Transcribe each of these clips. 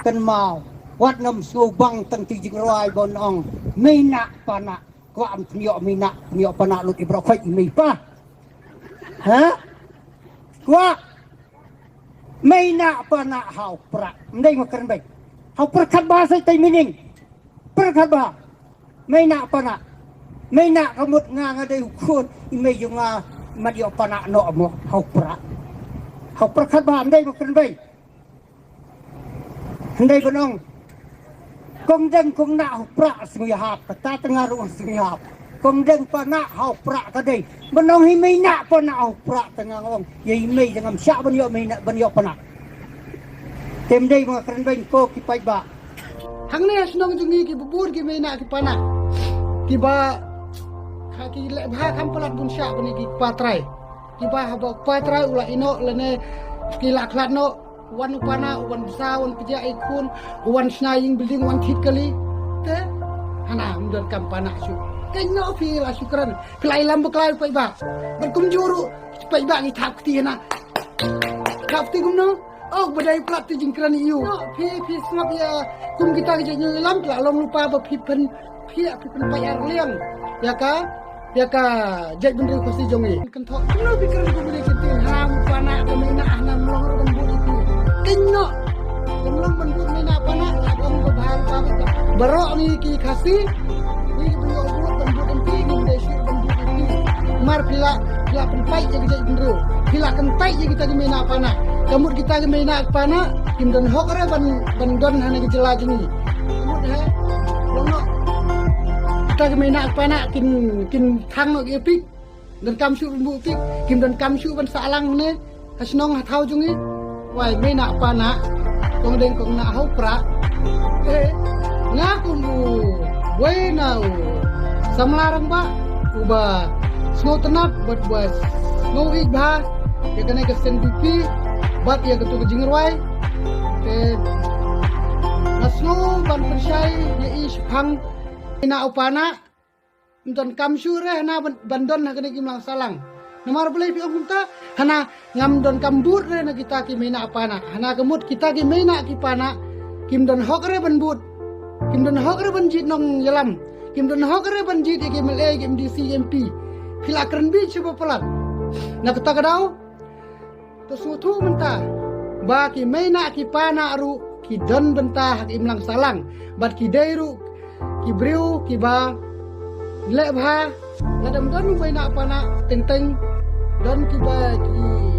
กันมาวัดน้ำสูบังตั้งที่จิกรายบนองไม่หนักปะนะความเหนียวไม่หนักเหนียวปะนะลุกอิบรอค่อยไม่ป่ะฮะว่าไม่หนักปะนะเฮาประไม่ได้มากันไปเฮาประคัดbahasaใจมินิงประคัดbahasaไม่หนักปะนะไม่หนักขมุดงางada ukunไม่ยุ่งมาเดียวปะนะโนมเฮาประคัดbahasaไม่ได้มากันไปได้บนองKong kong nak prak semihap, kata tengah ruang semihap. Kong panak hau prak kadai. Benong himai nak panak hau prak tengah orang. Ya himai dengan siap beniok panak. Tem day mga kerenbeng ko kipay ba. Hang ne senong jungi ki bubur ki mai nak ki panak. Ki ba ki le bha kam pelat bun syak bani ki patrai. Ki ba ha patrai ula ino lene ki laklat no wan upana wan besar wan kerja ikun wan snaying building wan thit kali te hana mundur kam panak su kenyo fi la syukran kelai lam beklai pai ba berkum juru pai ba ni thap ti na thap ti gumno oh badai plat ti jingkran iu no fi snap ya kum kita je lam la long lupa ba pi pen pai ar liang ya ka jai bendri ko si jongi kan thok no pikir ko beri kitin ham panak kemina hanam long rembut itu Kenyo, kemlang bendut mina panak, lakon ko bahal pamit. Barok ni ki kasih, ni bendut bendut empi, ni desi bendut empi. Mar pila penpai je kita bendut, pila kentai je kita mina panak. Kamut kita mina panak, kim dan hokre bandon hana gejela jeni. Kamut he, lono kita mina panak kin thang no epik, dan kamsu bendut epik, kim dan kamsu ban salang ne, hasnong hathau jungi. Wai mai nak panak kong deng kong nak hau prak ngaku mu wai nau samlarang ba uba snow tenap buat buat snow ibha ya kena ke SNDP bat ya ketu ke jingerwai ke snow ban persyai ya is hang ina upana unton kamsure na bandon na kena kimlang salang Namar boleh pi ông ta hana ngam don kambut re na kita ki mena apana hana kemut kita ki mena ki pana kim don hokre ban but kim don hokre ban jit nong yalam kim don hokre ban jit ki MLA kim DC MP khila kren bi chuba pelat na kata kadau to sutu menta ba ki mena ki pana ru ki don benta hak imlang salang bat ki deiru ki briu ki ba le bha ladam don mena apana teng don kiba ki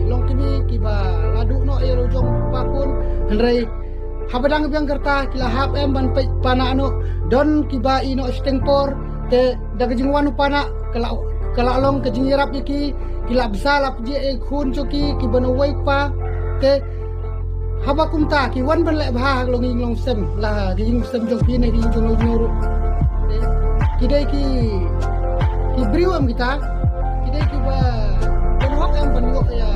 long kini kiba laduk no e rojong pakun henrei habadang biang kerta kila hap em ban pana no don kiba ino stengpor te dagajing wanu pana kala long ke jingrap iki kila besar ap je e khun choki kiba no wai pa te habakum ta ki wan ban le bha long ing long sem la ging sem jong pi ne ging jong nyoru kidai ki briwam kita kidai kiba hok em ban yo ya